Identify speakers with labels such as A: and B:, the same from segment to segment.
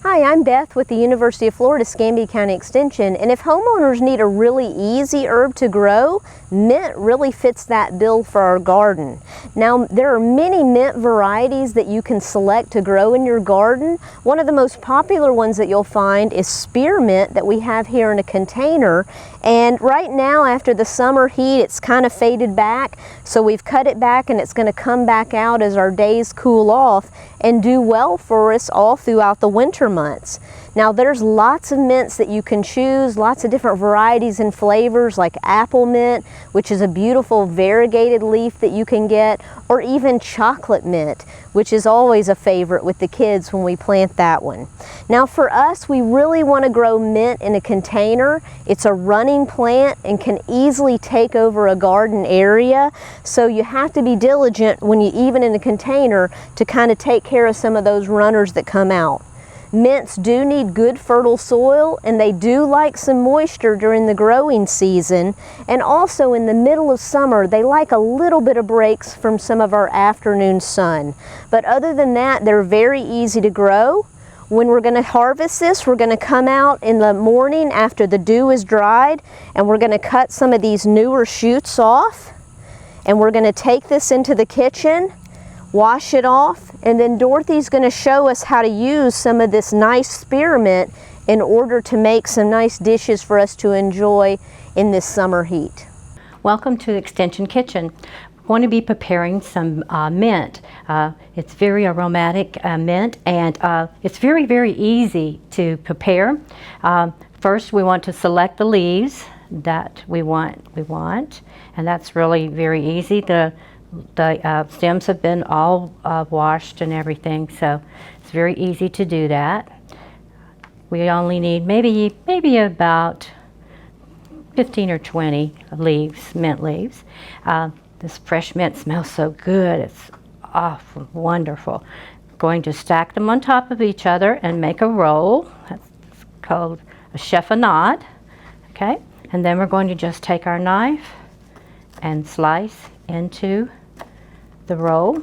A: Hi, I'm Beth with the University of Florida Escambia County Extension, and if homeowners need a really easy herb to grow, mint really fits that bill for our garden. Now, there are many mint varieties that you can select to grow in your garden. One of the most popular ones that you'll find is spearmint that we have here in a container, and right now after the summer heat it's kind of faded back, so we've cut it back and it's going to come back out as our days cool off and do well for us all throughout the winter months. Now there's lots of mints that you can choose, lots of different varieties and flavors like apple mint, which is a beautiful variegated leaf that you can get, or even chocolate mint, which is always a favorite with the kids when we plant that one. Now for us, we really want to grow mint in a container. It's a running plant and can easily take over a garden area, so you have to be diligent when you, even in a container, to kind of take care of some of those runners that come out. Mints do need good fertile soil, and they do like some moisture during the growing season, and also in the middle of summer they like a little bit of breaks from some of our afternoon sun. But other than that, they're very easy to grow. When we're going to harvest this, we're going to come out in the morning after the dew is dried, and we're going to cut some of these newer shoots off, and we're going to take this into the kitchen, wash it off, and then Dorothy's going to show us how to use some of this nice spearmint in order to make some nice dishes for us to enjoy in this summer heat.
B: Welcome to the Extension Kitchen. We're going to be preparing some mint. It's very aromatic mint, and it's very, very easy to prepare. First, we want to select the leaves that we want, and that's really very easy. The stems have been all washed and everything, so it's very easy to do that. We only need maybe about 15 or 20 leaves, mint leaves. This fresh mint smells so good. It's wonderful. Going to stack them on top of each other and make a roll. That's called a chiffonade. Okay, and then we're going to just take our knife and slice into the roll,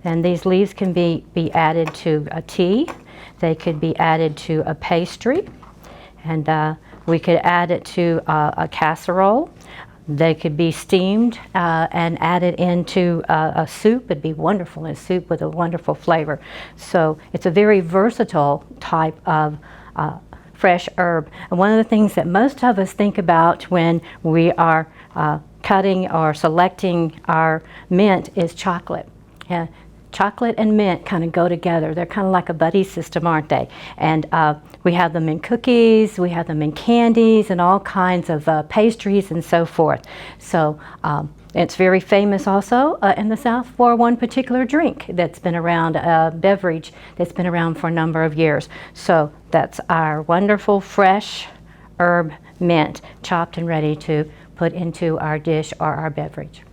B: and these leaves can be added to a tea. They could be added to a pastry, and we could add it to a casserole. They could be steamed and added into a soup. It'd be wonderful in a soup with a wonderful flavor. So it's a very versatile type of fresh herb. And one of the things that most of us think about when we are cutting or selecting our mint is chocolate. Yeah, chocolate and mint kind of go together. They're kind of like a buddy system, aren't they? And we have them in cookies, we have them in candies, and all kinds of pastries and so forth. So it's very famous also in the South for one particular drink that's been around, a beverage that's been around for a number of years. So that's our wonderful fresh herb mint, chopped and ready to put into our dish or our beverage.